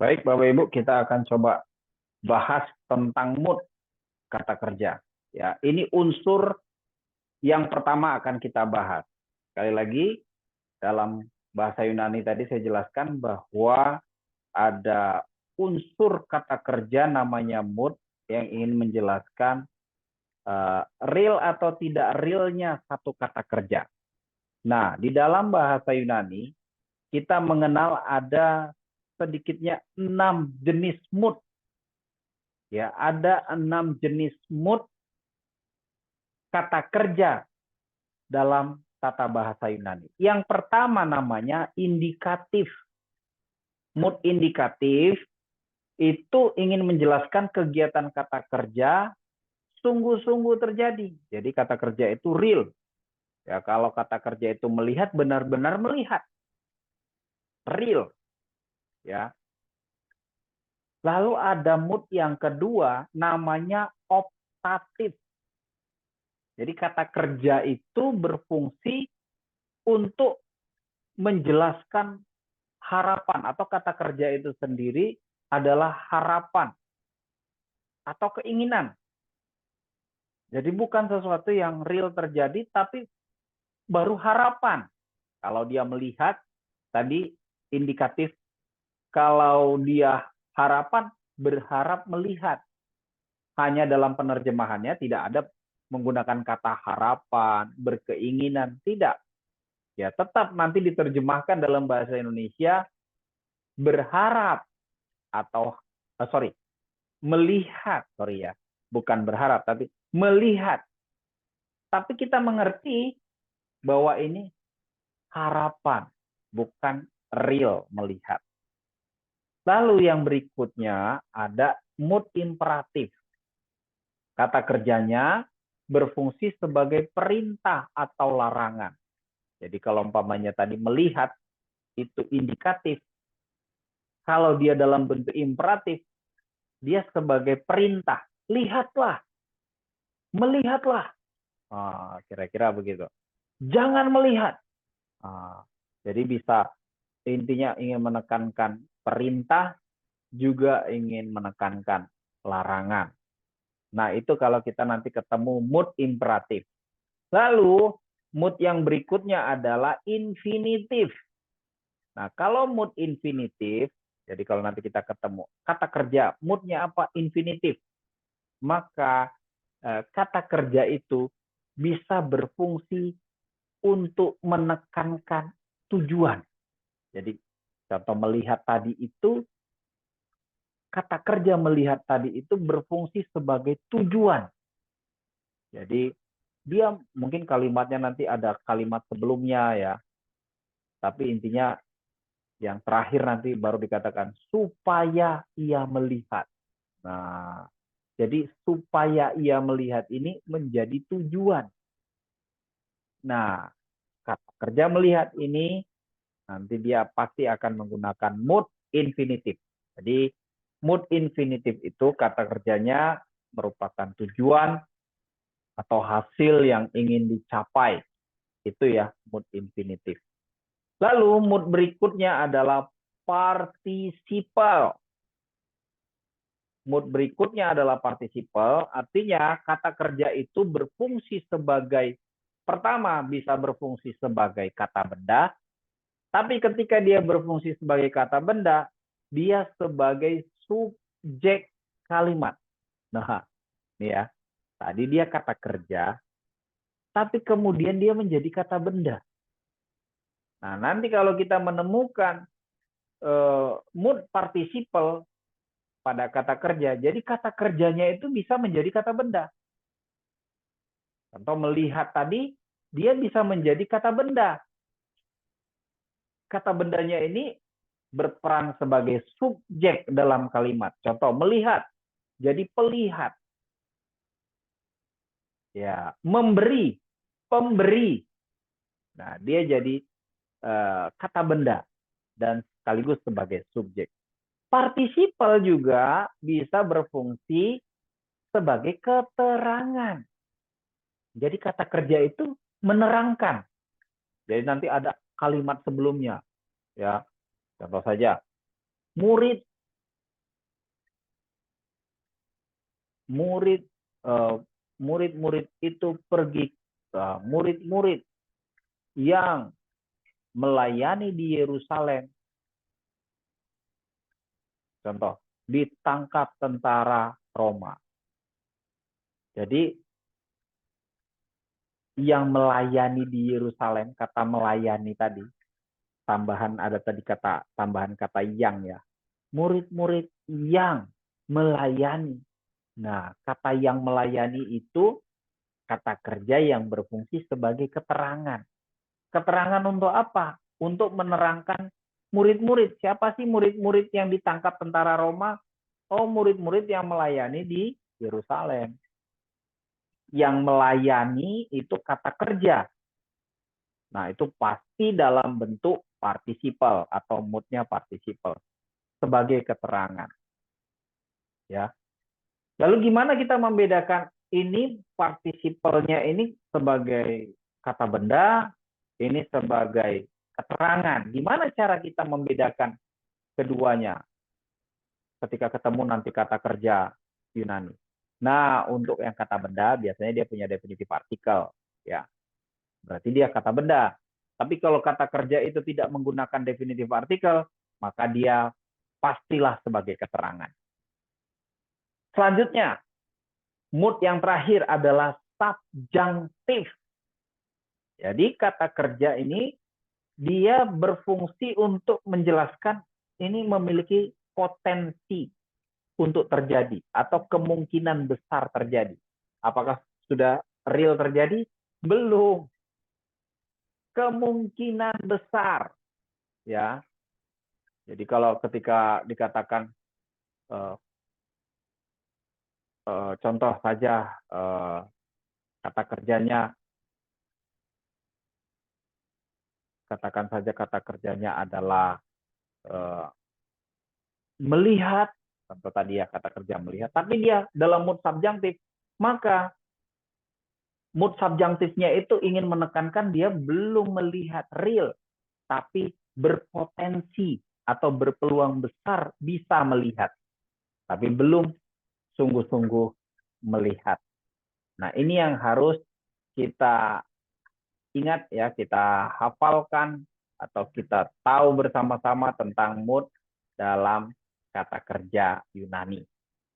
Baik, Bapak Ibu, kita akan coba bahas tentang mood kata kerja. Ya, ini unsur yang pertama akan kita bahas. Sekali lagi, dalam bahasa Yunani tadi saya jelaskan bahwa ada unsur kata kerja namanya mood yang ingin menjelaskan real atau tidak realnya satu kata kerja. Nah, di dalam bahasa Yunani, kita mengenal ada sedikitnya 6 jenis mood. Ya, ada 6 jenis mood kata kerja dalam tata bahasa Yunani. Yang pertama namanya indikatif. Mood indikatif itu ingin menjelaskan kegiatan kata kerja sungguh-sungguh terjadi. Jadi kata kerja itu real. Ya, kalau kata kerja itu melihat, benar-benar melihat. Real. Ya. Lalu ada mood yang kedua namanya optatif. Jadi kata kerja itu berfungsi untuk menjelaskan harapan, atau kata kerja itu sendiri adalah harapan atau keinginan. Jadi bukan sesuatu yang real terjadi, tapi baru harapan. Kalau dia melihat, tadi indikatif, kalau dia harapan, berharap melihat. Hanya dalam penerjemahannya tidak ada menggunakan kata harapan, berkeinginan, tidak. Ya, tetap nanti diterjemahkan dalam bahasa Indonesia berharap atau melihat, bukan berharap tapi melihat. Tapi kita mengerti bahwa ini harapan, bukan real melihat. Lalu yang berikutnya ada mood imperatif. Kata kerjanya berfungsi sebagai perintah atau larangan. Jadi kalau umpamanya tadi melihat itu indikatif, kalau dia dalam bentuk imperatif, dia sebagai perintah. Lihatlah, melihatlah. Kira-kira begitu. Jangan melihat. Jadi bisa, intinya ingin menekankan perintah, juga ingin menekankan larangan. Nah, itu kalau kita nanti ketemu mood imperatif. Lalu, mood yang berikutnya adalah infinitif. Nah, kalau mood infinitif, jadi kalau nanti kita ketemu kata kerja, moodnya apa? Infinitif. Maka kata kerja itu bisa berfungsi untuk menekankan tujuan. Jadi, contoh melihat tadi itu, kata kerja melihat tadi itu berfungsi sebagai tujuan. Jadi, dia mungkin kalimatnya nanti ada kalimat sebelumnya ya. Tapi intinya yang terakhir nanti baru dikatakan supaya ia melihat. Nah, jadi supaya ia melihat ini menjadi tujuan. Nah, kata kerja melihat ini nanti dia pasti akan menggunakan mood infinitif. Jadi mood infinitif itu kata kerjanya merupakan tujuan atau hasil yang ingin dicapai. Itu ya mood infinitif. Lalu mood berikutnya adalah participle. Mood berikutnya adalah participle, artinya kata kerja itu berfungsi sebagai, pertama bisa berfungsi sebagai kata benda, tapi ketika dia berfungsi sebagai kata benda, dia sebagai subjek kalimat. Nah, ini ya, tadi dia kata kerja, tapi kemudian dia menjadi kata benda. Nah, nanti kalau kita menemukan mood participle pada kata kerja, jadi kata kerjanya itu bisa menjadi kata benda. Contoh melihat tadi, dia bisa menjadi kata benda. Kata bendanya ini berperan sebagai subjek dalam kalimat. Contoh melihat, jadi pelihat. Ya, memberi, pemberi. Nah, dia jadi kata benda dan sekaligus sebagai subjek. Partisiple juga bisa berfungsi sebagai keterangan. Jadi kata kerja itu menerangkan. Jadi nanti ada kalimat sebelumnya. Ya, contoh saja, murid murid murid-murid itu pergi ke murid-murid yang melayani di Yerusalem. Contoh, ditangkap tentara Roma. Jadi yang melayani di Yerusalem, kata melayani tadi, ada tadi tambahan kata yang ya. Murid-murid yang melayani. Nah, kata yang melayani itu kata kerja yang berfungsi sebagai keterangan. Keterangan untuk apa? Untuk menerangkan murid-murid. Siapa sih murid-murid yang ditangkap tentara Roma? Oh, murid-murid yang melayani di Yerusalem. Yang melayani itu kata kerja. Nah, itu pasti dalam bentuk participle atau moodnya participle sebagai keterangan. Ya. Lalu gimana kita membedakan ini partisipalnya ini sebagai kata benda, ini sebagai keterangan. Gimana cara kita membedakan keduanya ketika ketemu nanti kata kerja Yunani? Nah, untuk yang kata benda biasanya dia punya definitif artikel, ya. Berarti dia kata benda. Tapi kalau kata kerja itu tidak menggunakan definitif artikel, maka dia pastilah sebagai keterangan. Selanjutnya, mood yang terakhir adalah subjunctive. Jadi kata kerja ini dia berfungsi untuk menjelaskan ini memiliki potensi untuk terjadi atau kemungkinan besar terjadi. Apakah sudah real terjadi? Belum. Kemungkinan besar, ya. Jadi kalau ketika dikatakan contoh saja kata kerjanya, katakan saja kata kerjanya adalah melihat, contoh tadi ya kata kerja melihat, tapi dia dalam mood subjunctive, maka mood subjunctifnya itu ingin menekankan dia belum melihat real, tapi berpotensi atau berpeluang besar bisa melihat, tapi belum sungguh-sungguh melihat. Nah, ini yang harus kita ingat ya, kita hafalkan atau kita tahu bersama-sama tentang mood dalam kata kerja Yunani.